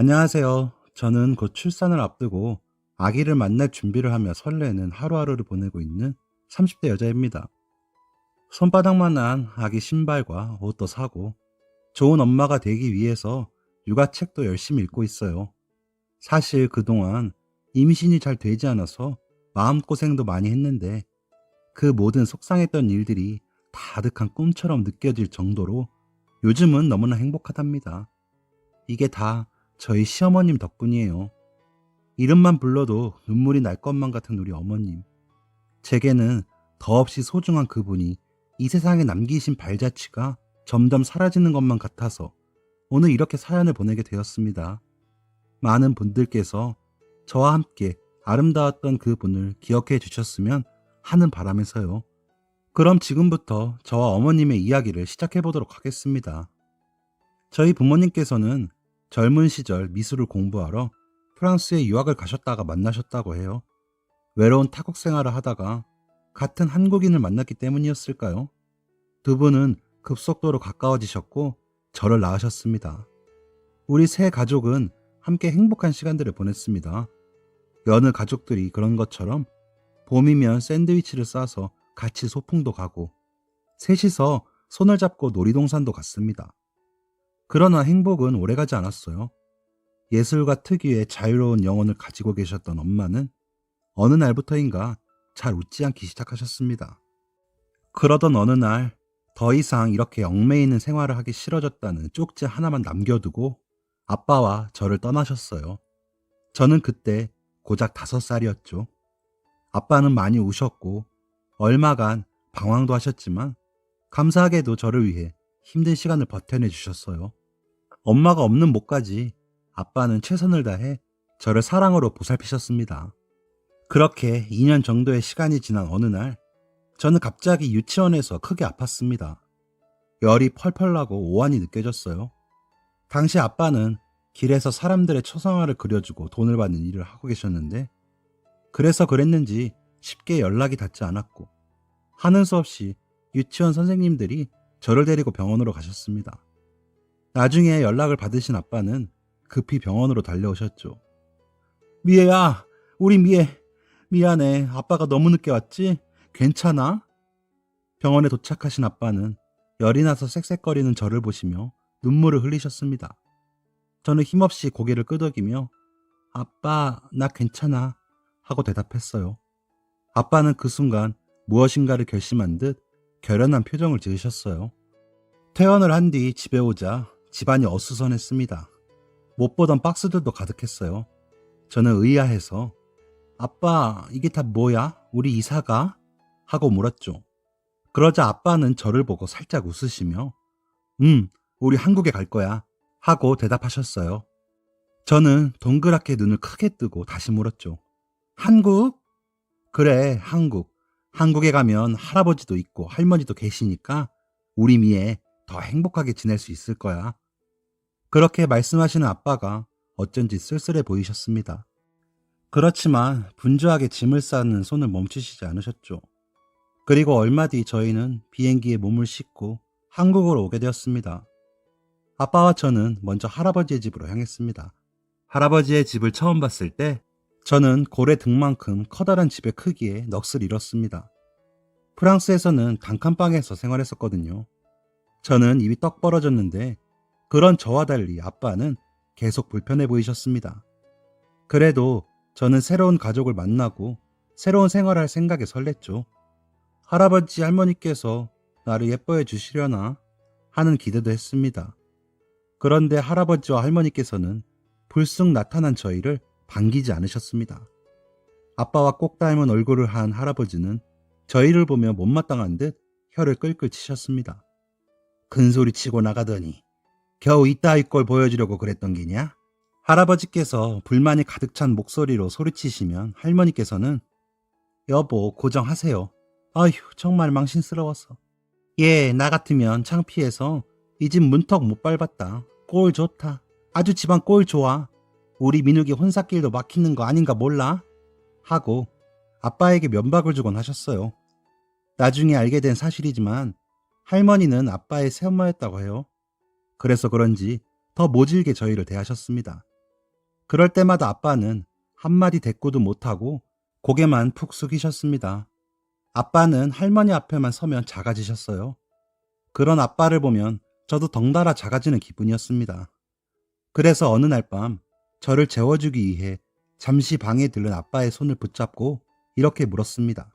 안녕하세요. 저는 곧 출산을 앞두고 아기를 만날 준비를 하며 설레는 하루하루를 보내고 있는 30대 여자입니다. 손바닥만한 아기 신발과 옷도 사고 좋은 엄마가 되기 위해서 육아책도 열심히 읽고 있어요. 사실 그동안 임신이 잘 되지 않아서 마음고생도 많이 했는데 그 모든 속상했던 일들이 다 아득한 꿈처럼 느껴질 정도로 요즘은 너무나 행복하답니다. 이게 다 저희 시어머님 덕분이에요. 이름만 불러도 눈물이 날 것만 같은 우리 어머님. 제게는 더없이 소중한 그분이 이 세상에 남기신 발자취가 점점 사라지는 것만 같아서 오늘 이렇게 사연을 보내게 되었습니다. 많은 분들께서 저와 함께 아름다웠던 그 분을 기억해 주셨으면 하는 바람에서요. 그럼 지금부터 저와 어머님의 이야기를 시작해 보도록 하겠습니다. 저희 부모님께서는 젊은 시절 미술을 공부하러 프랑스에 유학을 가셨다가 만나셨다고 해요. 외로운 타국 생활을 하다가 같은 한국인을 만났기 때문이었을까요? 두 분은 급속도로 가까워지셨고 저를 낳으셨습니다. 우리 세 가족은 함께 행복한 시간들을 보냈습니다. 여느 가족들이 그런 것처럼 봄이면 샌드위치를 싸서 같이 소풍도 가고 셋이서 손을 잡고 놀이동산도 갔습니다. 그러나 행복은 오래가지 않았어요. 예술가 특유의 자유로운 영혼을 가지고 계셨던 엄마는 어느 날부터인가 잘 웃지 않기 시작하셨습니다. 그러던 어느 날 더 이상 이렇게 얽매이는 생활을 하기 싫어졌다는 쪽지 하나만 남겨두고 아빠와 저를 떠나셨어요. 저는 그때 고작 5살이었죠. 아빠는 많이 우셨고 얼마간 방황도 하셨지만 감사하게도 저를 위해 힘든 시간을 버텨내 주셨어요. 엄마가 없는 목까지 아빠는 최선을 다해 저를 사랑으로 보살피셨습니다. 그렇게 2년 정도의 시간이 지난 어느 날 저는 갑자기 유치원에서 크게 아팠습니다. 열이 펄펄 나고 오한이 느껴졌어요. 당시 아빠는 길에서 사람들의 초상화를 그려주고 돈을 받는 일을 하고 계셨는데 그래서 그랬는지 쉽게 연락이 닿지 않았고 하는 수 없이 유치원 선생님들이 저를 데리고 병원으로 가셨습니다. 나중에 연락을 받으신 아빠는 급히 병원으로 달려오셨죠. 미애야, 우리 미애. 미안해. 아빠가 너무 늦게 왔지? 괜찮아? 병원에 도착하신 아빠는 열이 나서 쌕쌕거리는 저를 보시며 눈물을 흘리셨습니다. 저는 힘없이 고개를 끄덕이며 아빠, 나 괜찮아 하고 대답했어요. 아빠는 그 순간 무엇인가를 결심한 듯 결연한 표정을 지으셨어요. 퇴원을 한 뒤 집에 오자 집안이 어수선했습니다. 못 보던 박스들도 가득했어요. 저는 의아해서 아빠, 이게 다 뭐야? 우리 이사가? 하고 물었죠. 그러자 아빠는 저를 보고 살짝 웃으시며 우리 한국에 갈 거야 하고 대답하셨어요. 저는 동그랗게 눈을 크게 뜨고 다시 물었죠. 한국? 그래, 한국. 한국에 가면 할아버지도 있고 할머니도 계시니까 우리 미애 더 행복하게 지낼 수 있을 거야. 그렇게 말씀하시는 아빠가 어쩐지 쓸쓸해 보이셨습니다. 그렇지만 분주하게 짐을 싸는 손을 멈추시지 않으셨죠. 그리고 얼마 뒤 저희는 비행기에 몸을 싣고 한국으로 오게 되었습니다. 아빠와 저는 먼저 할아버지의 집으로 향했습니다. 할아버지의 집을 처음 봤을 때 저는 고래 등만큼 커다란 집의 크기에 넋을 잃었습니다. 프랑스에서는 단칸방에서 생활했었거든요. 저는 입이 떡 벌어졌는데 그런 저와 달리 아빠는 계속 불편해 보이셨습니다. 그래도 저는 새로운 가족을 만나고 새로운 생활을 할 생각에 설렜죠. 할아버지 할머니께서 나를 예뻐해 주시려나 하는 기대도 했습니다. 그런데 할아버지와 할머니께서는 불쑥 나타난 저희를 반기지 않으셨습니다. 아빠와 꼭 닮은 얼굴을 한 할아버지는 저희를 보며 못마땅한 듯 혀를 끌끌 치셨습니다. 큰소리 치고 나가더니 겨우 이따위 걸 보여주려고 그랬던 기냐? 할아버지께서 불만이 가득 찬 목소리로 소리치시면 할머니께서는 여보 고정하세요. 아휴 정말 망신스러워서. 예, 나 같으면 창피해서 이 집 문턱 못 밟았다. 꼴 좋다. 아주 집안 꼴 좋아. 우리 민욱이 혼사길도 막히는 거 아닌가 몰라? 하고 아빠에게 면박을 주곤 하셨어요. 나중에 알게 된 사실이지만 할머니는 아빠의 새엄마였다고 해요. 그래서 그런지 더 모질게 저희를 대하셨습니다. 그럴 때마다 아빠는 한마디 대꾸도 못하고 고개만 푹 숙이셨습니다. 아빠는 할머니 앞에만 서면 작아지셨어요. 그런 아빠를 보면 저도 덩달아 작아지는 기분이었습니다. 그래서 어느 날 밤 저를 재워주기 위해 잠시 방에 들른 아빠의 손을 붙잡고 이렇게 물었습니다.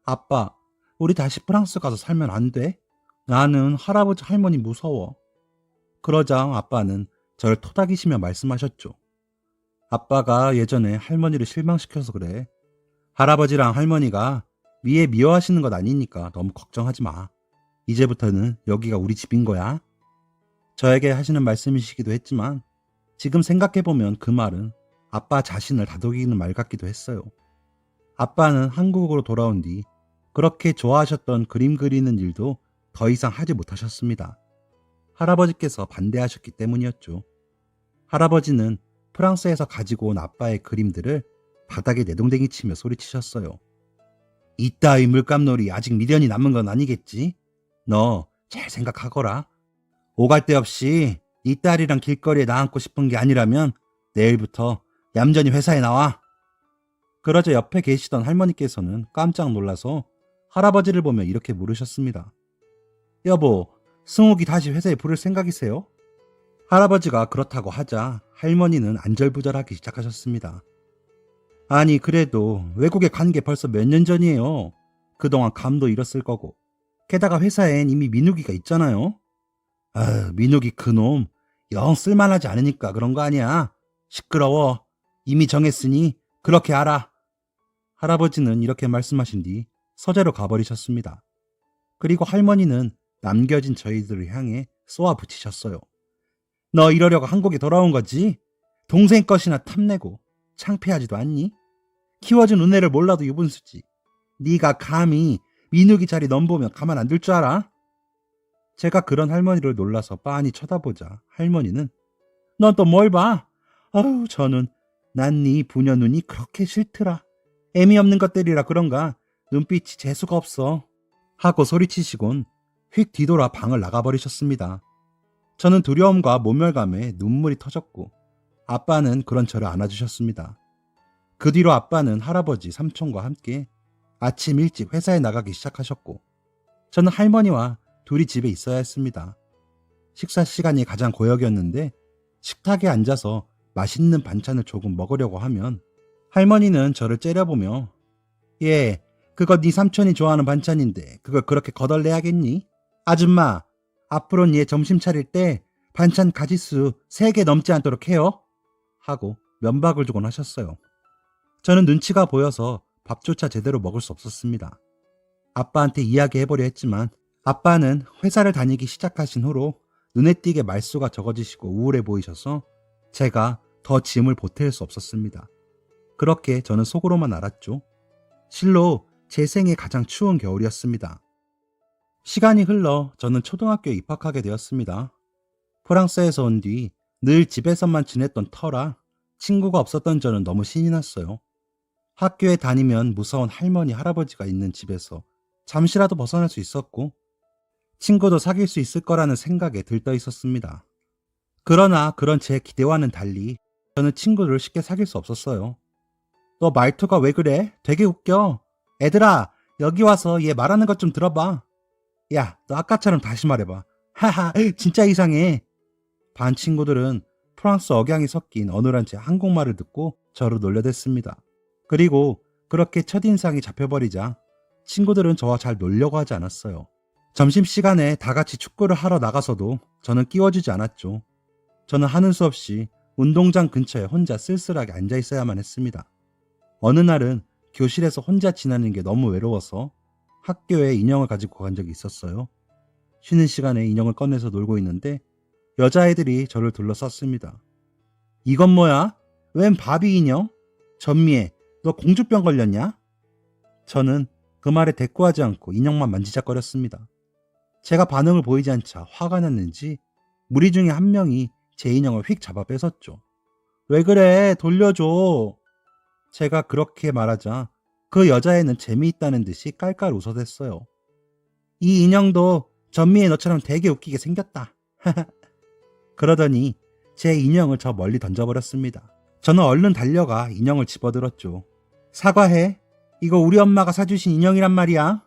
아빠, 우리 다시 프랑스 가서 살면 안 돼? 나는 할아버지 할머니 무서워. 그러자 아빠는 저를 토닥이시며 말씀하셨죠. 아빠가 예전에 할머니를 실망시켜서 그래. 할아버지랑 할머니가 위에 미워하시는 것 아니니까 너무 걱정하지 마. 이제부터는 여기가 우리 집인 거야. 저에게 하시는 말씀이시기도 했지만 지금 생각해보면 그 말은 아빠 자신을 다독이는 말 같기도 했어요. 아빠는 한국으로 돌아온 뒤 그렇게 좋아하셨던 그림 그리는 일도 더 이상 하지 못하셨습니다. 할아버지께서 반대하셨기 때문이었죠. 할아버지는 프랑스에서 가지고 온 아빠의 그림들을 바닥에 내동댕이 치며 소리치셨어요. 이따위 물감놀이 아직 미련이 남은 건 아니겠지? 너 잘 생각하거라. 오갈 데 없이 네 딸이랑 길거리에 나앉고 싶은 게 아니라면 내일부터 얌전히 회사에 나와. 그러자 옆에 계시던 할머니께서는 깜짝 놀라서 할아버지를 보며 이렇게 물으셨습니다. 여보, 승욱이 다시 회사에 부를 생각이세요? 할아버지가 그렇다고 하자 할머니는 안절부절하기 시작하셨습니다. 아니 그래도 외국에 간 게 벌써 몇 년 전이에요. 그동안 감도 잃었을 거고 게다가 회사엔 이미 민욱이가 있잖아요. 아유, 민욱이 그놈 영 쓸만하지 않으니까 그런 거 아니야. 시끄러워. 이미 정했으니 그렇게 알아. 할아버지는 이렇게 말씀하신 뒤 서재로 가버리셨습니다. 그리고 할머니는 남겨진 저희들을 향해 쏘아 붙이셨어요. 너 이러려고 한국에 돌아온 거지? 동생 것이나 탐내고 창피하지도 않니? 키워준 은혜를 몰라도 유분수지. 네가 감히 민욱이 자리 넘보면 가만 안 둘 줄 알아? 제가 그런 할머니를 놀라서 빤히 쳐다보자 할머니는 넌 또 뭘 봐? 아유 저는 난 네 부녀 눈이 그렇게 싫더라. 애미 없는 것들이라 그런가 눈빛이 재수가 없어. 하고 소리치시곤 휙 뒤돌아 방을 나가버리셨습니다. 저는 두려움과 모멸감에 눈물이 터졌고 아빠는 그런 저를 안아주셨습니다. 그 뒤로 아빠는 할아버지, 삼촌과 함께 아침 일찍 회사에 나가기 시작하셨고 저는 할머니와 둘이 집에 있어야 했습니다. 식사 시간이 가장 고역이었는데 식탁에 앉아서 맛있는 반찬을 조금 먹으려고 하면 할머니는 저를 째려보며 예, 그거 네 삼촌이 좋아하는 반찬인데 그걸 그렇게 거덜내야겠니? 아줌마, 앞으로는 얘 점심 차릴 때 반찬 가짓수 3개 넘지 않도록 해요. 하고 면박을 주곤 하셨어요. 저는 눈치가 보여서 밥조차 제대로 먹을 수 없었습니다. 아빠한테 이야기해보려 했지만 아빠는 회사를 다니기 시작하신 후로 눈에 띄게 말수가 적어지시고 우울해 보이셔서 제가 더 짐을 보탤 수 없었습니다. 그렇게 저는 속으로만 알았죠. 실로 제 생애 가장 추운 겨울이었습니다. 시간이 흘러 저는 초등학교에 입학하게 되었습니다. 프랑스에서 온 뒤 늘 집에서만 지냈던 터라 친구가 없었던 저는 너무 신이 났어요. 학교에 다니면 무서운 할머니, 할아버지가 있는 집에서 잠시라도 벗어날 수 있었고 친구도 사귈 수 있을 거라는 생각에 들떠 있었습니다. 그러나 그런 제 기대와는 달리 저는 친구를 쉽게 사귈 수 없었어요. 너 말투가 왜 그래? 되게 웃겨. 애들아, 여기 와서 얘 말하는 것 좀 들어봐. 야, 너 아까처럼 다시 말해봐. 하하, 진짜 이상해. 반 친구들은 프랑스 억양이 섞인 어눌한 제 한국말을 듣고 저를 놀려댔습니다. 그리고 그렇게 첫인상이 잡혀버리자 친구들은 저와 잘 놀려고 하지 않았어요. 점심시간에 다 같이 축구를 하러 나가서도 저는 끼워주지 않았죠. 저는 하는 수 없이 운동장 근처에 혼자 쓸쓸하게 앉아 있어야만 했습니다. 어느 날은 교실에서 혼자 지나는 게 너무 외로워서 학교에 인형을 가지고 간 적이 있었어요. 쉬는 시간에 인형을 꺼내서 놀고 있는데 여자애들이 저를 둘러쌌습니다. 이건 뭐야? 웬 바비 인형? 전미애, 너 공주병 걸렸냐? 저는 그 말에 대꾸하지 않고 인형만 만지작거렸습니다. 제가 반응을 보이지 않자 화가 났는지 무리 중에 한 명이 제 인형을 휙 잡아 뺏었죠. 왜 그래? 돌려줘. 제가 그렇게 말하자 그 여자애는 재미있다는 듯이 깔깔 웃어댔어요. 이 인형도 전미애 너처럼 되게 웃기게 생겼다. 그러더니 제 인형을 저 멀리 던져버렸습니다. 저는 얼른 달려가 인형을 집어들었죠. 사과해. 이거 우리 엄마가 사주신 인형이란 말이야.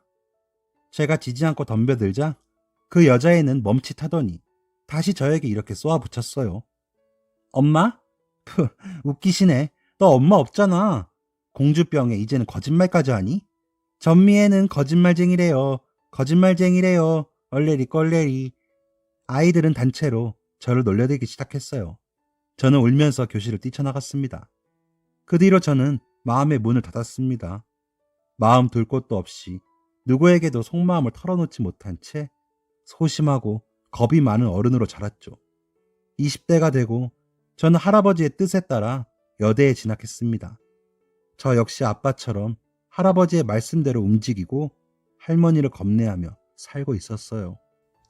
제가 지지 않고 덤벼들자 그 여자애는 멈칫하더니 다시 저에게 이렇게 쏘아붙였어요. 엄마? 푸, 웃기시네. 너 엄마 없잖아. 공주병에 이제는 거짓말까지 하니? 전미애는 거짓말쟁이래요. 거짓말쟁이래요. 얼레리 껄레리. 아이들은 단체로 저를 놀려대기 시작했어요. 저는 울면서 교실을 뛰쳐나갔습니다. 그 뒤로 저는 마음의 문을 닫았습니다. 마음 둘 곳도 없이 누구에게도 속마음을 털어놓지 못한 채 소심하고 겁이 많은 어른으로 자랐죠. 20대가 되고 저는 할아버지의 뜻에 따라 여대에 진학했습니다. 저 역시 아빠처럼 할아버지의 말씀대로 움직이고 할머니를 겁내하며 살고 있었어요.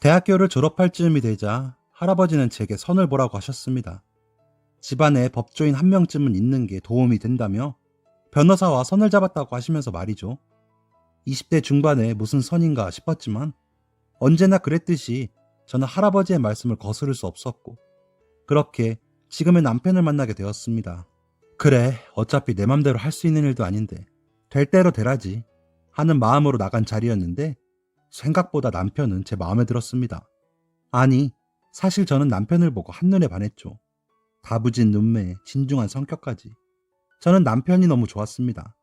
대학교를 졸업할 즈음이 되자 할아버지는 제게 선을 보라고 하셨습니다. 집안에 법조인 한 명쯤은 있는 게 도움이 된다며 변호사와 선을 잡았다고 하시면서 말이죠. 20대 중반에 무슨 선인가 싶었지만 언제나 그랬듯이 저는 할아버지의 말씀을 거스를 수 없었고 그렇게 지금의 남편을 만나게 되었습니다. 그래, 어차피 내 맘대로 할 수 있는 일도 아닌데 될 대로 되라지 하는 마음으로 나간 자리였는데 생각보다 남편은 제 마음에 들었습니다. 아니, 사실 저는 남편을 보고 한눈에 반했죠. 다부진 눈매에 진중한 성격까지. 저는 남편이 너무 좋았습니다.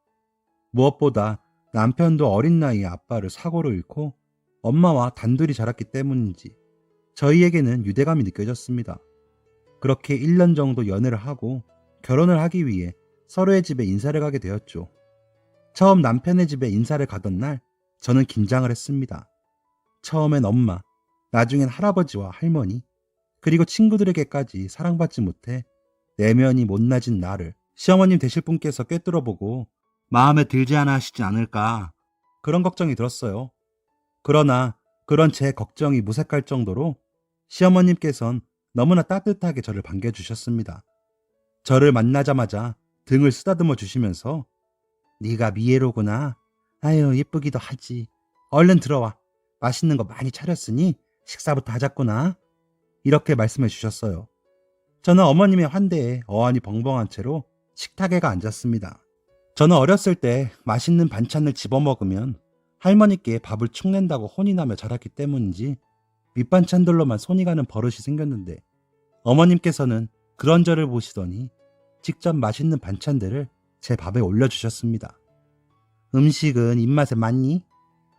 무엇보다 남편도 어린 나이에 아빠를 사고로 잃고 엄마와 단둘이 자랐기 때문인지 저희에게는 유대감이 느껴졌습니다. 그렇게 1년 정도 연애를 하고 결혼을 하기 위해 서로의 집에 인사를 가게 되었죠. 처음 남편의 집에 인사를 가던 날 저는 긴장을 했습니다. 처음엔 엄마, 나중엔 할아버지와 할머니, 그리고 친구들에게까지 사랑받지 못해 내면이 못나진 나를 시어머님 되실 분께서 꿰뚫어보고 마음에 들지 않아 하시지 않을까 그런 걱정이 들었어요. 그러나 그런 제 걱정이 무색할 정도로 시어머님께선 너무나 따뜻하게 저를 반겨주셨습니다. 저를 만나자마자 등을 쓰다듬어 주시면서 네가 미애로구나. 아유 예쁘기도 하지. 얼른 들어와. 맛있는 거 많이 차렸으니 식사부터 하자꾸나. 이렇게 말씀해 주셨어요. 저는 어머님의 환대에 어안이 벙벙한 채로 식탁에 가 앉았습니다. 저는 어렸을 때 맛있는 반찬을 집어먹으면 할머니께 밥을 축낸다고 혼이 나며 자랐기 때문인지 밑반찬들로만 손이 가는 버릇이 생겼는데 어머님께서는 그런 저를 보시더니 직접 맛있는 반찬들을 제 밥에 올려주셨습니다. 음식은 입맛에 맞니?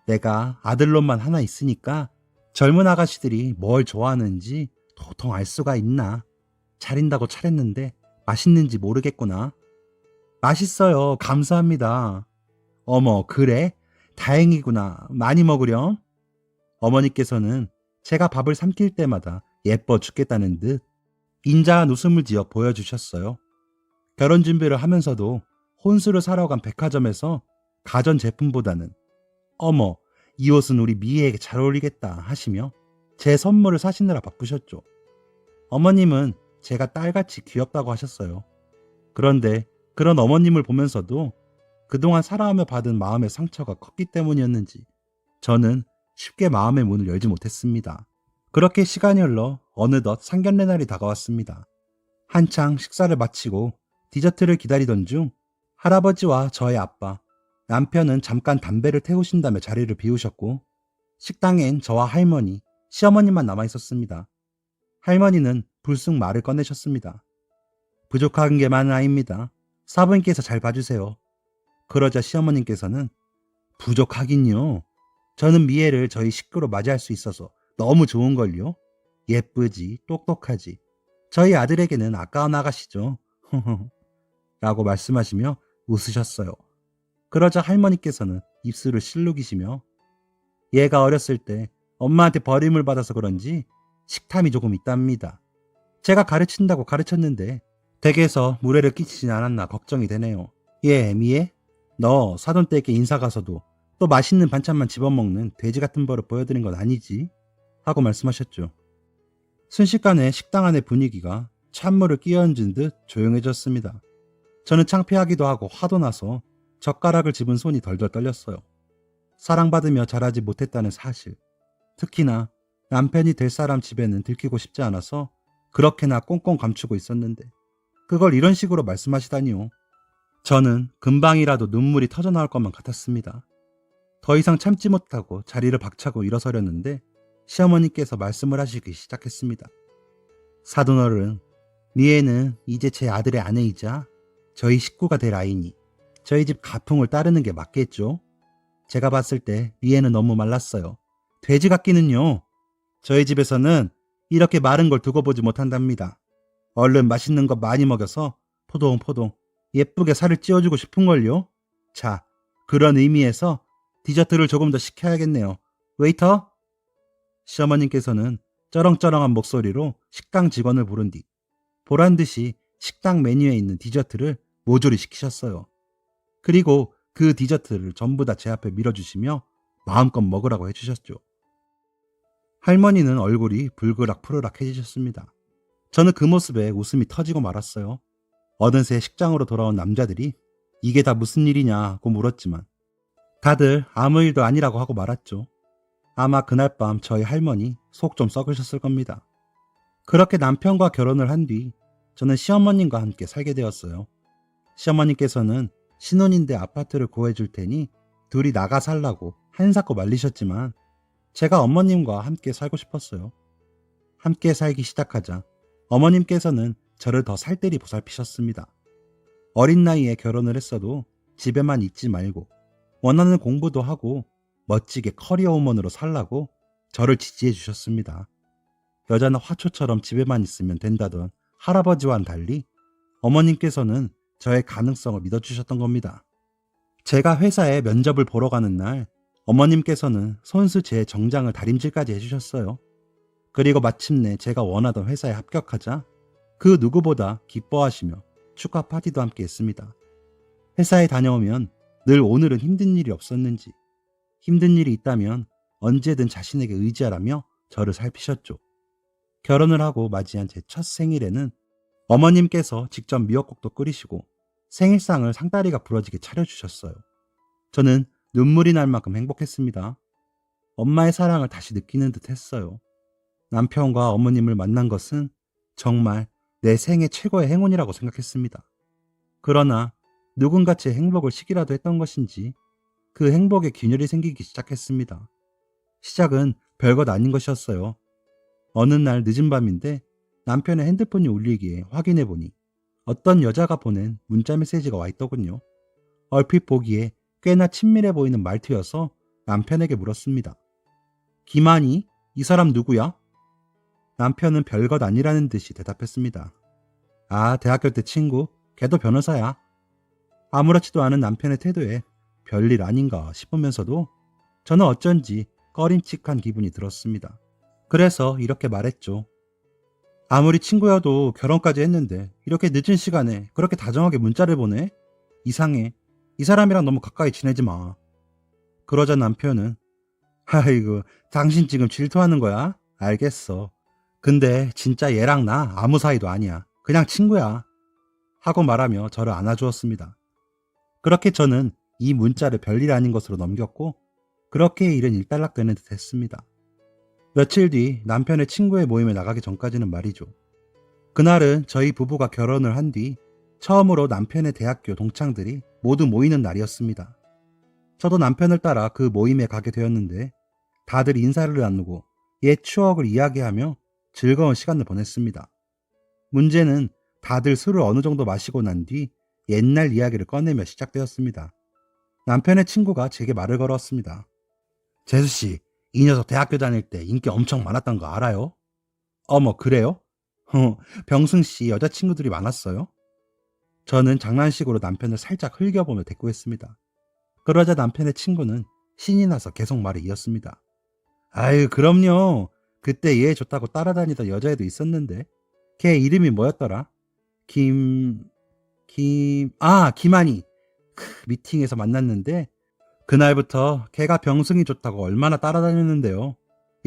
내가 아들놈만 하나 있으니까 젊은 아가씨들이 뭘 좋아하는지 도통 알 수가 있나? 차린다고 차렸는데 맛있는지 모르겠구나. 맛있어요. 감사합니다. 어머, 그래? 다행이구나. 많이 먹으렴? 어머니께서는 제가 밥을 삼킬 때마다 예뻐 죽겠다는 듯 인자한 웃음을 지어 보여주셨어요. 결혼 준비를 하면서도 혼수를 사러 간 백화점에서 가전제품보다는 어머, 이 옷은 우리 미애에게 잘 어울리겠다 하시며 제 선물을 사시느라 바쁘셨죠. 어머님은 제가 딸같이 귀엽다고 하셨어요. 그런데 그런 어머님을 보면서도 그동안 살아가며 받은 마음의 상처가 컸기 때문이었는지 저는 쉽게 마음의 문을 열지 못했습니다. 그렇게 시간이 흘러 어느덧 상견례 날이 다가왔습니다. 한창 식사를 마치고 디저트를 기다리던 중 할아버지와 저의 아빠, 남편은 잠깐 담배를 태우신 다음에 자리를 비우셨고 식당엔 저와 할머니, 시어머니만 남아 있었습니다. 할머니는 불쑥 말을 꺼내셨습니다. 부족한 게 많은 아입니다. 사부인께서 잘 봐주세요. 그러자 시어머님께서는 부족하긴요. 저는 미애를 저희 식구로 맞이할 수 있어서 너무 좋은걸요. 예쁘지, 똑똑하지. 저희 아들에게는 아까운 아가씨죠. 라고 말씀하시며 웃으셨어요. 그러자 할머니께서는 입술을 실룩이시며 얘가 어렸을 때 엄마한테 버림을 받아서 그런지 식탐이 조금 있답니다. 제가 가르친다고 가르쳤는데 댁에서 무례를 끼치진 않았나 걱정이 되네요. 예, 미애? 너 사돈댁에 인사 가서도 또 맛있는 반찬만 집어먹는 돼지 같은 버릇 보여드린 건 아니지? 하고 말씀하셨죠. 순식간에 식당 안의 분위기가 찬물을 끼얹은 듯 조용해졌습니다. 저는 창피하기도 하고 화도 나서 젓가락을 집은 손이 덜덜 떨렸어요. 사랑받으며 자라지 못했다는 사실, 특히나 남편이 될 사람 집에는 들키고 싶지 않아서 그렇게나 꽁꽁 감추고 있었는데 그걸 이런 식으로 말씀하시다니요. 저는 금방이라도 눈물이 터져나올 것만 같았습니다. 더 이상 참지 못하고 자리를 박차고 일어서려는데 시어머니께서 말씀을 하시기 시작했습니다. 사돈어른, 미애는 이제 제 아들의 아내이자 저희 식구가 될 아이니 저희 집 가풍을 따르는 게 맞겠죠? 제가 봤을 때 미애는 너무 말랐어요. 돼지 같기는요. 저희 집에서는 이렇게 마른 걸 두고 보지 못한답니다. 얼른 맛있는 거 많이 먹여서 포동포동 예쁘게 살을 찌워주고 싶은걸요. 자, 그런 의미에서 디저트를 조금 더 시켜야겠네요. 웨이터? 시어머님께서는 쩌렁쩌렁한 목소리로 식당 직원을 부른 뒤 보란듯이 식당 메뉴에 있는 디저트를 모조리 시키셨어요. 그리고 그 디저트를 전부 다 제 앞에 밀어주시며 마음껏 먹으라고 해주셨죠. 할머니는 얼굴이 불그락 푸르락해지셨습니다. 저는 그 모습에 웃음이 터지고 말았어요. 어느새 식장으로 돌아온 남자들이 이게 다 무슨 일이냐고 물었지만 다들 아무 일도 아니라고 하고 말았죠. 아마 그날 밤 저희 할머니 속 좀 썩으셨을 겁니다. 그렇게 남편과 결혼을 한 뒤 저는 시어머님과 함께 살게 되었어요. 시어머님께서는 신혼인데 아파트를 구해줄 테니 둘이 나가 살라고 한사코 말리셨지만 제가 어머님과 함께 살고 싶었어요. 함께 살기 시작하자 어머님께서는 저를 더 살뜰히 보살피셨습니다. 어린 나이에 결혼을 했어도 집에만 있지 말고 원하는 공부도 하고 멋지게 커리어우먼으로 살라고 저를 지지해 주셨습니다. 여자는 화초처럼 집에만 있으면 된다던 할아버지와는 달리 어머님께서는 저의 가능성을 믿어주셨던 겁니다. 제가 회사에 면접을 보러 가는 날 어머님께서는 손수 제 정장을 다림질까지 해주셨어요. 그리고 마침내 제가 원하던 회사에 합격하자 그 누구보다 기뻐하시며 축하 파티도 함께 했습니다. 회사에 다녀오면 늘 오늘은 힘든 일이 없었는지 힘든 일이 있다면 언제든 자신에게 의지하라며 저를 살피셨죠. 결혼을 하고 맞이한 제 첫 생일에는 어머님께서 직접 미역국도 끓이시고 생일상을 상다리가 부러지게 차려주셨어요. 저는 눈물이 날 만큼 행복했습니다. 엄마의 사랑을 다시 느끼는 듯 했어요. 남편과 어머님을 만난 것은 정말 내 생애 최고의 행운이라고 생각했습니다. 그러나 누군가 제 행복을 시기라도 했던 것인지 그 행복에 균열이 생기기 시작했습니다. 시작은 별것 아닌 것이었어요. 어느 날 늦은 밤인데 남편의 핸드폰이 울리기에 확인해보니 어떤 여자가 보낸 문자 메시지가 와 있더군요. 얼핏 보기에 꽤나 친밀해 보이는 말투여서 남편에게 물었습니다. 김한이? 이 사람 누구야? 남편은 별것 아니라는 듯이 대답했습니다. 아, 대학교 때 친구. 걔도 변호사야. 아무렇지도 않은 남편의 태도에 별일 아닌가 싶으면서도 저는 어쩐지 꺼림칙한 기분이 들었습니다. 그래서 이렇게 말했죠. 아무리 친구여도 결혼까지 했는데 이렇게 늦은 시간에 그렇게 다정하게 문자를 보내? 이상해. 이 사람이랑 너무 가까이 지내지 마. 그러자 남편은 아이고, 당신 지금 질투하는 거야? 알겠어. 근데 진짜 얘랑 나 아무 사이도 아니야. 그냥 친구야. 하고 말하며 저를 안아주었습니다. 그렇게 저는 이 문자를 별일 아닌 것으로 넘겼고 그렇게 일은 일단락되는 듯 했습니다. 며칠 뒤 남편의 친구의 모임에 나가기 전까지는 말이죠. 그날은 저희 부부가 결혼을 한 뒤 처음으로 남편의 대학교 동창들이 모두 모이는 날이었습니다. 저도 남편을 따라 그 모임에 가게 되었는데 다들 인사를 나누고 옛 추억을 이야기하며 즐거운 시간을 보냈습니다. 문제는 다들 술을 어느 정도 마시고 난 뒤 옛날 이야기를 꺼내며 시작되었습니다. 남편의 친구가 제게 말을 걸었습니다. 재수씨, 이 녀석 대학교 다닐 때 인기 엄청 많았던 거 알아요? 어머, 그래요? 병승씨 여자친구들이 많았어요? 저는 장난식으로 남편을 살짝 흘겨보며 대꾸했습니다. 그러자 남편의 친구는 신이 나서 계속 말을 이었습니다. 아유, 그럼요. 그때 얘 좋다고 따라다니던 여자애도 있었는데 걔 이름이 뭐였더라? 김한이. 미팅에서 만났는데 그날부터 걔가 병승이 좋다고 얼마나 따라다녔는데요.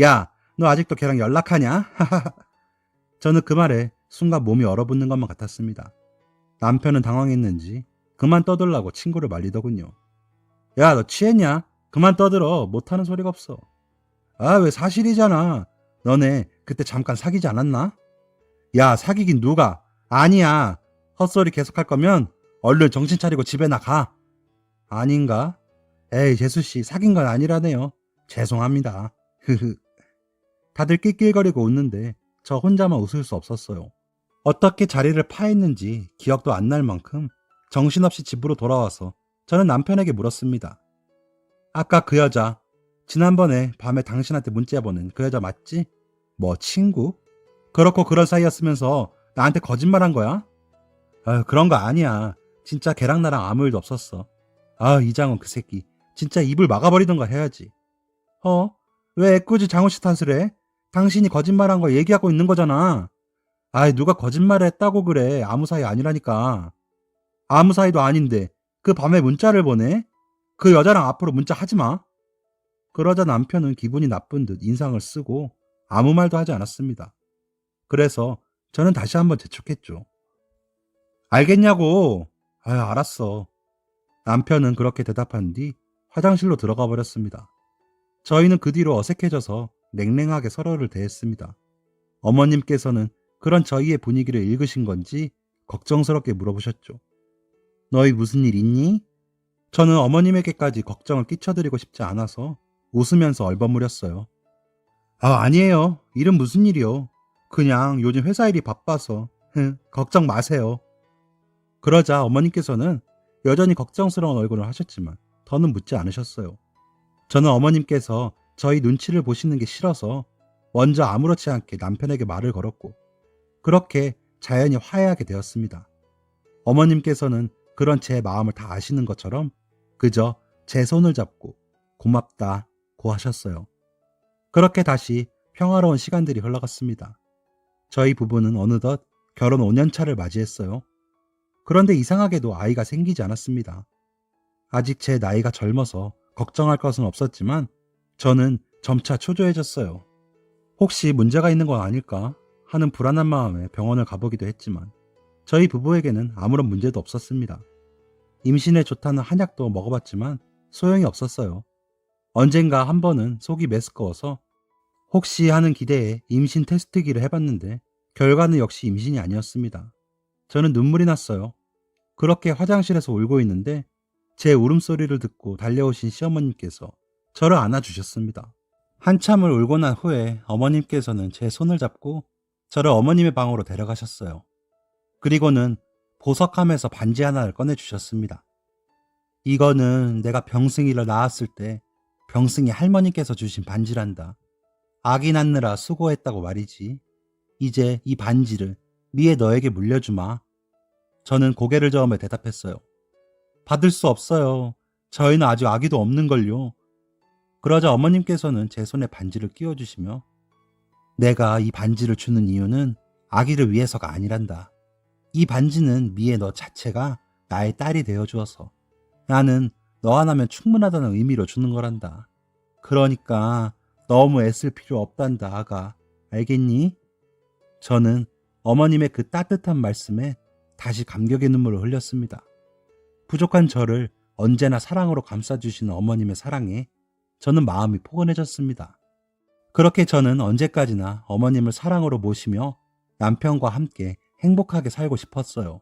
야, 너 아직도 걔랑 연락하냐? 저는 그 말에 순간 몸이 얼어붙는 것만 같았습니다. 남편은 당황했는지 그만 떠들라고 친구를 말리더군요. 야, 너 취했냐? 그만 떠들어. 못하는 소리가 없어. 아, 왜 사실이잖아. 너네 그때 잠깐 사귀지 않았나? 야, 사귀긴 누가? 아니야. 헛소리 계속할 거면 얼른 정신 차리고 집에 나가. 아닌가? 에이, 재수씨, 사귄 건 아니라네요. 죄송합니다. 흐흐. 다들 낄낄거리고 웃는데 저 혼자만 웃을 수 없었어요. 어떻게 자리를 파했는지 기억도 안 날 만큼 정신없이 집으로 돌아와서 저는 남편에게 물었습니다. 아까 그 여자, 지난번에 밤에 당신한테 문자 보낸 그 여자 맞지? 뭐 친구? 그렇고 그런 사이였으면서 나한테 거짓말한 거야? 아유, 그런 거 아니야. 진짜 걔랑 나랑 아무 일도 없었어. 아, 이장훈 그 새끼. 진짜 입을 막아버리던가 해야지. 왜 애꿎이 장훈 씨 탓을 해? 당신이 거짓말한 거 얘기하고 있는 거잖아. 아이, 누가 거짓말을 했다고 그래. 아무 사이 아니라니까. 아무 사이도 아닌데 그 밤에 문자를 보내? 그 여자랑 앞으로 문자 하지 마. 그러자 남편은 기분이 나쁜 듯 인상을 쓰고 아무 말도 하지 않았습니다. 그래서 저는 다시 한번 재촉했죠. 알겠냐고. 아유, 알았어. 남편은 그렇게 대답한 뒤 화장실로 들어가 버렸습니다. 저희는 그 뒤로 어색해져서 냉랭하게 서로를 대했습니다. 어머님께서는 그런 저희의 분위기를 읽으신 건지 걱정스럽게 물어보셨죠. 너희 무슨 일 있니? 저는 어머님에게까지 걱정을 끼쳐드리고 싶지 않아서 웃으면서 얼버무렸어요. 아, 아니에요. 일은 무슨 일이요. 그냥 요즘 회사 일이 바빠서. 걱정 마세요. 그러자 어머님께서는 여전히 걱정스러운 얼굴을 하셨지만 더는 묻지 않으셨어요. 저는 어머님께서 저희 눈치를 보시는 게 싫어서 먼저 아무렇지 않게 남편에게 말을 걸었고 그렇게 자연히 화해하게 되었습니다. 어머님께서는 그런 제 마음을 다 아시는 것처럼 그저 제 손을 잡고 고맙다고 하셨어요. 그렇게 다시 평화로운 시간들이 흘러갔습니다. 저희 부부는 어느덧 결혼 5년 차를 맞이했어요. 그런데 이상하게도 아이가 생기지 않았습니다. 아직 제 나이가 젊어서 걱정할 것은 없었지만 저는 점차 초조해졌어요. 혹시 문제가 있는 건 아닐까 하는 불안한 마음에 병원을 가보기도 했지만 저희 부부에게는 아무런 문제도 없었습니다. 임신에 좋다는 한약도 먹어봤지만 소용이 없었어요. 언젠가 한 번은 속이 메스꺼워서 혹시 하는 기대에 임신 테스트기를 해봤는데 결과는 역시 임신이 아니었습니다. 저는 눈물이 났어요. 그렇게 화장실에서 울고 있는데 제 울음소리를 듣고 달려오신 시어머님께서 저를 안아주셨습니다. 한참을 울고 난 후에 어머님께서는 제 손을 잡고 저를 어머님의 방으로 데려가셨어요. 그리고는 보석함에서 반지 하나를 꺼내주셨습니다. 이거는 내가 병승이를 낳았을 때 병승이 할머니께서 주신 반지란다. 아기 낳느라 수고했다고 말이지. 이제 이 반지를 미애 너에게 물려주마. 저는 고개를 저으며 대답했어요. 받을 수 없어요. 저희는 아직 아기도 없는걸요. 그러자 어머님께서는 제 손에 반지를 끼워주시며 내가 이 반지를 주는 이유는 아기를 위해서가 아니란다. 이 반지는 미애 너 자체가 나의 딸이 되어주어서 나는 너 하나면 충분하다는 의미로 주는 거란다. 그러니까 너무 애쓸 필요 없단다, 아가. 알겠니? 저는 어머님의 그 따뜻한 말씀에 다시 감격의 눈물을 흘렸습니다. 부족한 저를 언제나 사랑으로 감싸주시는 어머님의 사랑에 저는 마음이 포근해졌습니다. 그렇게 저는 언제까지나 어머님을 사랑으로 모시며 남편과 함께 행복하게 살고 싶었어요.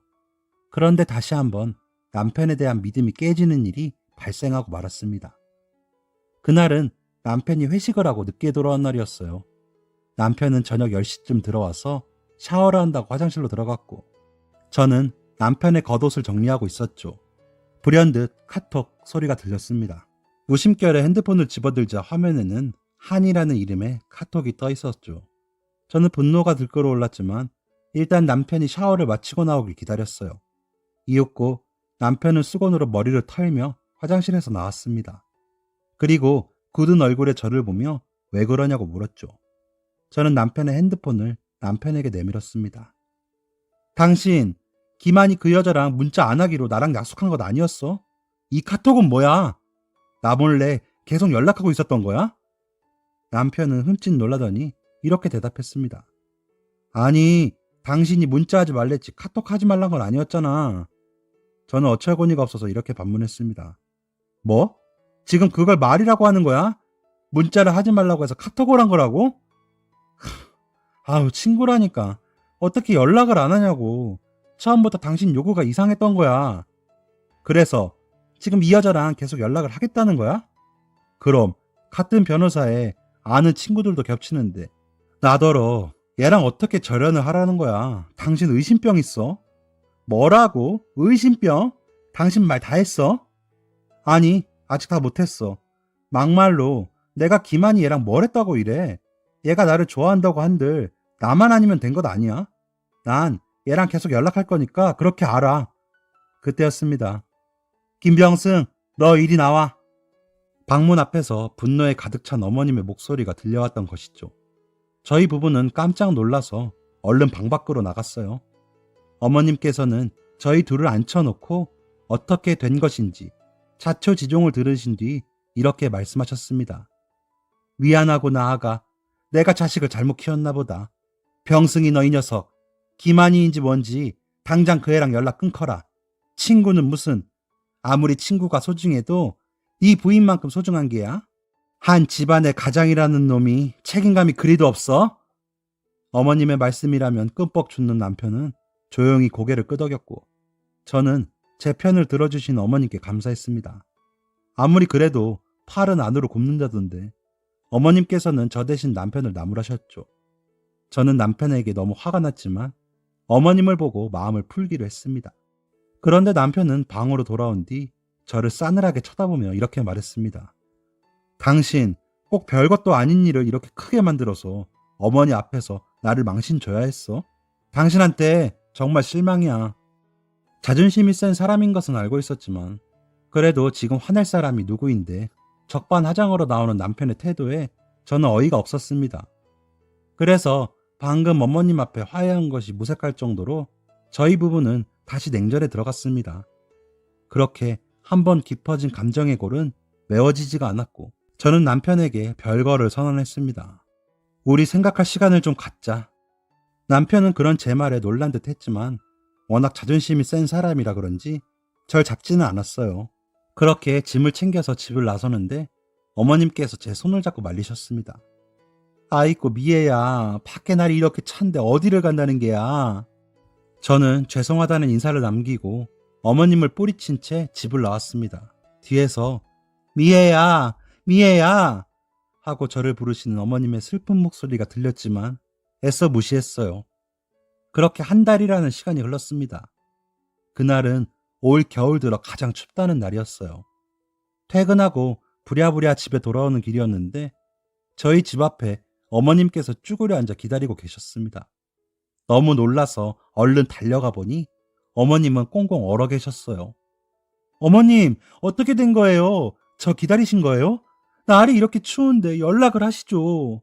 그런데 다시 한번 남편에 대한 믿음이 깨지는 일이 발생하고 말았습니다. 그날은 남편이 회식을 하고 늦게 돌아온 날이었어요. 남편은 저녁 10시쯤 들어와서 샤워를 한다고 화장실로 들어갔고 저는 남편의 겉옷을 정리하고 있었죠. 불현듯 카톡 소리가 들렸습니다. 무심결에 핸드폰을 집어들자 화면에는 한이라는 이름의 카톡이 떠 있었죠. 저는 분노가 들끓어 올랐지만 일단 남편이 샤워를 마치고 나오길 기다렸어요. 이윽고 남편은 수건으로 머리를 털며 화장실에서 나왔습니다. 그리고 굳은 얼굴에 저를 보며 왜 그러냐고 물었죠. 저는 남편의 핸드폰을 남편에게 내밀었습니다. 당신, 김한이 그 여자랑 문자 안 하기로 나랑 약속한 것 아니었어? 이 카톡은 뭐야? 나 몰래 계속 연락하고 있었던 거야? 남편은 흠칫 놀라더니 이렇게 대답했습니다. 아니, 당신이 문자하지 말랬지 카톡 하지 말란 건 아니었잖아. 저는 어처구니가 없어서 이렇게 반문했습니다. 뭐? 지금 그걸 말이라고 하는 거야? 문자를 하지 말라고 해서 카톡을 한 거라고? 아우, 친구라니까 어떻게 연락을 안 하냐고. 처음부터 당신 요구가 이상했던 거야. 그래서 지금 이 여자랑 계속 연락을 하겠다는 거야? 그럼 같은 변호사에 아는 친구들도 겹치는데 나더러 얘랑 어떻게 절연을 하라는 거야? 당신 의심병 있어? 뭐라고? 의심병? 당신 말 다 했어? 아니, 아직 다 못했어. 막말로 내가 기만이 얘랑 뭘 했다고 이래. 얘가 나를 좋아한다고 한들 나만 아니면 된 것 아니야? 난 얘랑 계속 연락할 거니까 그렇게 알아. 그때였습니다. 김병승, 너 이리 나와. 방문 앞에서 분노에 가득 찬 어머님의 목소리가 들려왔던 것이죠. 저희 부부는 깜짝 놀라서 얼른 방 밖으로 나갔어요. 어머님께서는 저희 둘을 앉혀놓고 어떻게 된 것인지 자초지종을 들으신 뒤 이렇게 말씀하셨습니다. 미안하구나 아가. 내가 자식을 잘못 키웠나 보다. 병승이 너 이 녀석. 기만이인지 뭔지 당장 그 애랑 연락 끊거라. 친구는 무슨. 아무리 친구가 소중해도 네 부인만큼 소중한 게야. 한 집안의 가장이라는 놈이 책임감이 그리도 없어? 어머님의 말씀이라면 끔뻑 죽는 남편은 조용히 고개를 끄덕였고 저는 제 편을 들어주신 어머님께 감사했습니다. 아무리 그래도 팔은 안으로 굽는다던데 어머님께서는 저 대신 남편을 나무라셨죠. 저는 남편에게 너무 화가 났지만 어머님을 보고 마음을 풀기로 했습니다. 그런데 남편은 방으로 돌아온 뒤 저를 싸늘하게 쳐다보며 이렇게 말했습니다. 당신 꼭 별것도 아닌 일을 이렇게 크게 만들어서 어머니 앞에서 나를 망신 줘야 했어? 당신한테 정말 실망이야. 자존심이 센 사람인 것은 알고 있었지만 그래도 지금 화낼 사람이 누구인데 적반하장으로 나오는 남편의 태도에 저는 어이가 없었습니다. 그래서 방금 어머님 앞에 화해한 것이 무색할 정도로 저희 부부는 다시 냉전에 들어갔습니다. 그렇게 한번 깊어진 감정의 골은 메워지지가 않았고 저는 남편에게 별거를 선언했습니다. 우리 생각할 시간을 좀 갖자. 남편은 그런 제 말에 놀란 듯 했지만 워낙 자존심이 센 사람이라 그런지 절 잡지는 않았어요. 그렇게 짐을 챙겨서 집을 나서는데 어머님께서 제 손을 잡고 말리셨습니다. 아이고 미애야, 밖에 날이 이렇게 찬데 어디를 간다는 게야. 저는 죄송하다는 인사를 남기고 어머님을 뿌리친 채 집을 나왔습니다. 뒤에서 미애야, 미애야 하고 저를 부르시는 어머님의 슬픈 목소리가 들렸지만 애써 무시했어요. 그렇게 한 달이라는 시간이 흘렀습니다. 그날은 올 겨울 들어 가장 춥다는 날이었어요. 퇴근하고 부랴부랴 집에 돌아오는 길이었는데 저희 집 앞에 어머님께서 쭈그려 앉아 기다리고 계셨습니다. 너무 놀라서 얼른 달려가 보니 어머님은 꽁꽁 얼어 계셨어요. 어머님, 어떻게 된 거예요? 저 기다리신 거예요? 날이 이렇게 추운데 연락을 하시죠.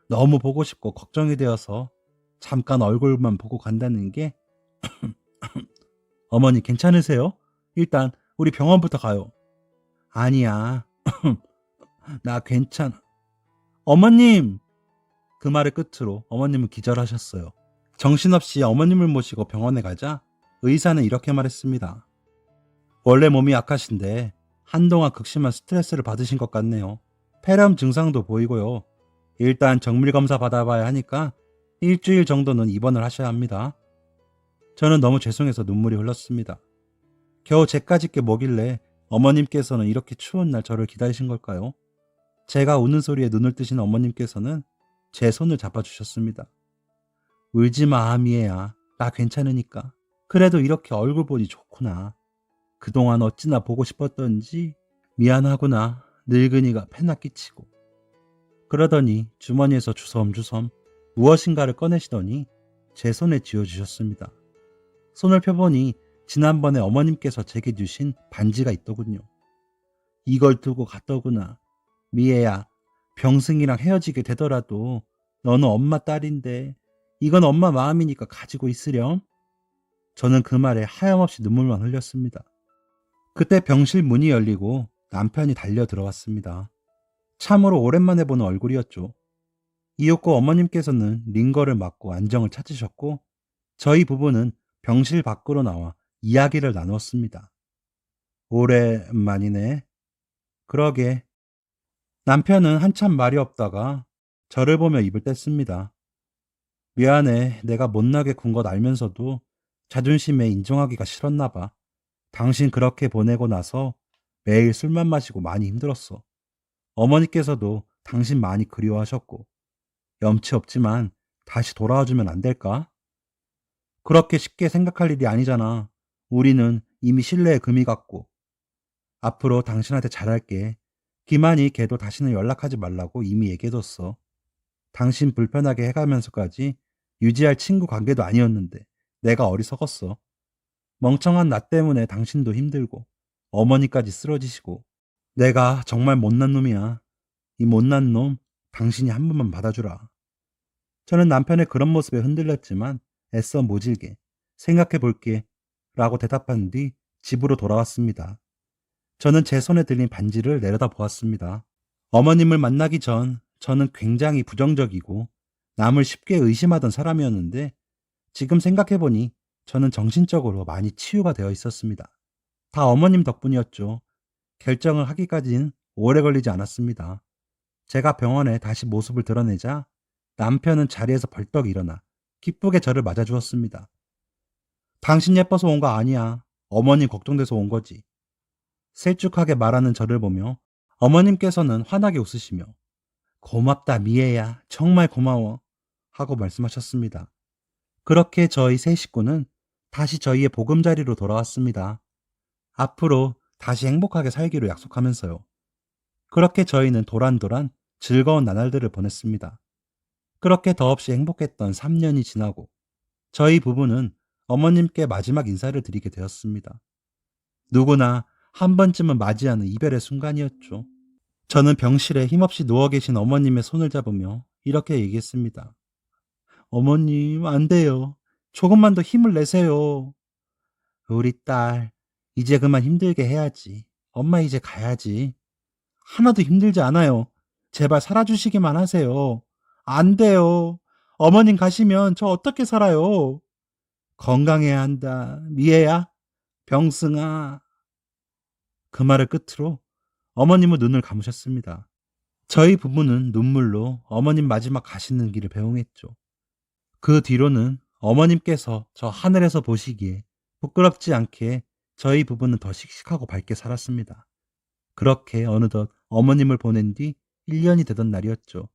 너무 보고 싶고 걱정이 되어서 잠깐 얼굴만 보고 간다는 게 어머니 괜찮으세요? 일단 우리 병원부터 가요. 아니야. 나 괜찮아. 어머님! 그 말을 끝으로 어머님은 기절하셨어요. 정신없이 어머님을 모시고 병원에 가자 의사는 이렇게 말했습니다. 원래 몸이 약하신데 한동안 극심한 스트레스를 받으신 것 같네요. 폐렴 증상도 보이고요. 일단 정밀검사 받아봐야 하니까 일주일 정도는 입원을 하셔야 합니다. 저는 너무 죄송해서 눈물이 흘렀습니다. 겨우 제까지 게 뭐길래 어머님께서는 이렇게 추운 날 저를 기다리신 걸까요? 제가 우는 소리에 눈을 뜨신 어머님께서는 제 손을 잡아주셨습니다. 울지 마, 미애야. 나 괜찮으니까. 그래도 이렇게 얼굴 보니 좋구나. 그동안 어찌나 보고 싶었던지 미안하구나. 늙은이가 패나 끼치고. 그러더니 주머니에서 주섬주섬 무엇인가를 꺼내시더니 제 손에 쥐어주셨습니다. 손을 펴보니 지난번에 어머님께서 제게 주신 반지가 있더군요. 이걸 두고 갔더구나. 미애야, 병승이랑 헤어지게 되더라도 너는 엄마 딸인데 이건 엄마 마음이니까 가지고 있으렴. 저는 그 말에 하염없이 눈물만 흘렸습니다. 그때 병실 문이 열리고 남편이 달려 들어왔습니다. 참으로 오랜만에 보는 얼굴이었죠. 이윽고 어머님께서는 링거를 맞고 안정을 찾으셨고 저희 부부는 병실 밖으로 나와 이야기를 나누었습니다. 오랜만이네. 그러게. 남편은 한참 말이 없다가 저를 보며 입을 뗐습니다. 미안해. 내가 못나게 군 것 알면서도 자존심에 인정하기가 싫었나 봐. 당신 그렇게 보내고 나서 매일 술만 마시고 많이 힘들었어. 어머니께서도 당신 많이 그리워하셨고, 염치 없지만 다시 돌아와 주면 안 될까? 그렇게 쉽게 생각할 일이 아니잖아. 우리는 이미 신뢰에 금이 갔고, 앞으로 당신한테 잘할게. 기만이 걔도 다시는 연락하지 말라고 이미 얘기해뒀어. 당신 불편하게 해가면서까지 유지할 친구 관계도 아니었는데 내가 어리석었어. 멍청한 나 때문에 당신도 힘들고 어머니까지 쓰러지시고 내가 정말 못난 놈이야. 이 못난 놈 당신이 한 번만 받아주라. 저는 남편의 그런 모습에 흔들렸지만 애써 모질게 생각해 볼게 라고 대답한 뒤 집으로 돌아왔습니다. 저는 제 손에 들린 반지를 내려다 보았습니다. 어머님을 만나기 전 저는 굉장히 부정적이고 남을 쉽게 의심하던 사람이었는데 지금 생각해보니 저는 정신적으로 많이 치유가 되어 있었습니다. 다 어머님 덕분이었죠. 결정을 하기까지는 오래 걸리지 않았습니다. 제가 병원에 다시 모습을 드러내자 남편은 자리에서 벌떡 일어나 기쁘게 저를 맞아주었습니다. 당신 예뻐서 온 거 아니야. 어머님 걱정돼서 온 거지. 셀쭉하게 말하는 저를 보며 어머님께서는 환하게 웃으시며 고맙다 미애야 정말 고마워 하고 말씀하셨습니다. 그렇게 저희 세 식구는 다시 저희의 보금자리로 돌아왔습니다. 앞으로 다시 행복하게 살기로 약속하면서요. 그렇게 저희는 도란도란 즐거운 나날들을 보냈습니다. 그렇게 더없이 행복했던 3년이 지나고 저희 부부는 어머님께 마지막 인사를 드리게 되었습니다. 누구나 한 번쯤은 맞이하는 이별의 순간이었죠. 저는 병실에 힘없이 누워 계신 어머님의 손을 잡으며 이렇게 얘기했습니다. 어머님, 안 돼요. 조금만 더 힘을 내세요. 우리 딸, 이제 그만 힘들게 해야지. 엄마 이제 가야지. 하나도 힘들지 않아요. 제발 살아주시기만 하세요. 안 돼요. 어머님 가시면 저 어떻게 살아요? 건강해야 한다. 미애야, 병승아. 그 말을 끝으로 어머님은 눈을 감으셨습니다. 저희 부부는 눈물로 어머님 마지막 가시는 길을 배웅했죠. 그 뒤로는 어머님께서 저 하늘에서 보시기에 부끄럽지 않게 저희 부부는 더 씩씩하고 밝게 살았습니다. 그렇게 어느덧 어머님을 보낸 뒤 1년이 되던 날이었죠.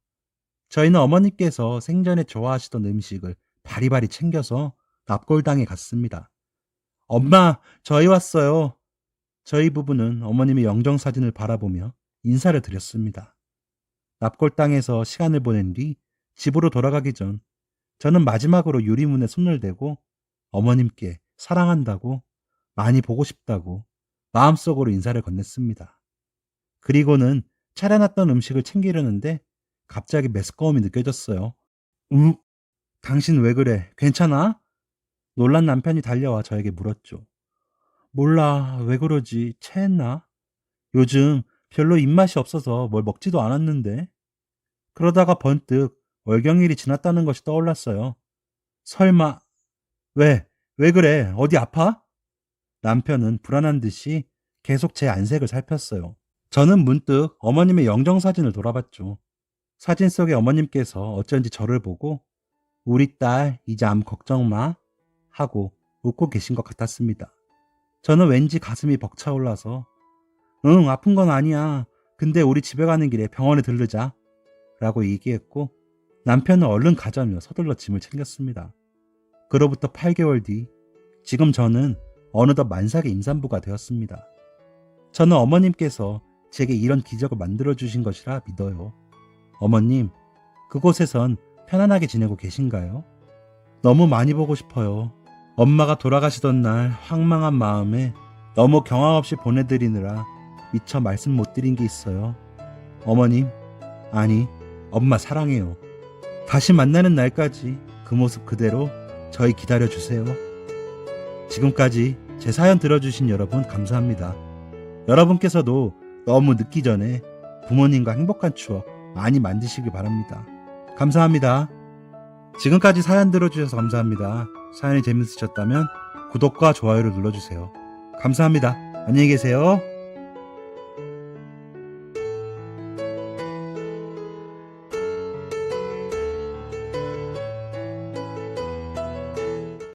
저희는 어머니께서 생전에 좋아하시던 음식을 바리바리 챙겨서 납골당에 갔습니다. 엄마, 저희 왔어요. 저희 부부는 어머님의 영정사진을 바라보며 인사를 드렸습니다. 납골당에서 시간을 보낸 뒤 집으로 돌아가기 전 저는 마지막으로 유리문에 손을 대고 어머님께 사랑한다고 많이 보고 싶다고 마음속으로 인사를 건넸습니다. 그리고는 차려놨던 음식을 챙기려는데 갑자기 메스꺼움이 느껴졌어요. 당신 왜 그래? 괜찮아? 놀란 남편이 달려와 저에게 물었죠. 몰라, 왜 그러지? 체했나? 요즘 별로 입맛이 없어서 뭘 먹지도 않았는데. 그러다가 번뜩 월경일이 지났다는 것이 떠올랐어요. 설마, 왜? 왜 그래? 어디 아파? 남편은 불안한 듯이 계속 제 안색을 살폈어요. 저는 문득 어머님의 영정사진을 돌아봤죠. 사진 속의 어머님께서 어쩐지 저를 보고 우리 딸 이제 아무 걱정 마 하고 웃고 계신 것 같았습니다. 저는 왠지 가슴이 벅차올라서 응, 아픈 건 아니야. 근데 우리 집에 가는 길에 병원에 들르자 라고 얘기했고 남편은 얼른 가자며 서둘러 짐을 챙겼습니다. 그로부터 8개월 뒤 지금 저는 어느덧 만삭의 임산부가 되었습니다. 저는 어머님께서 제게 이런 기적을 만들어주신 것이라 믿어요. 어머님, 그곳에선 편안하게 지내고 계신가요? 너무 많이 보고 싶어요. 엄마가 돌아가시던 날 황망한 마음에 너무 경황 없이 보내드리느라 미처 말씀 못 드린 게 있어요. 어머님, 아니, 엄마 사랑해요. 다시 만나는 날까지 그 모습 그대로 저희 기다려주세요. 지금까지 제 사연 들어주신 여러분 감사합니다. 여러분께서도 너무 늦기 전에 부모님과 행복한 추억 많이 만드시길 바랍니다. 감사합니다. 지금까지 사연 들어주셔서 감사합니다. 사연이 재밌으셨다면 구독과 좋아요를 눌러주세요. 감사합니다. 안녕히 계세요.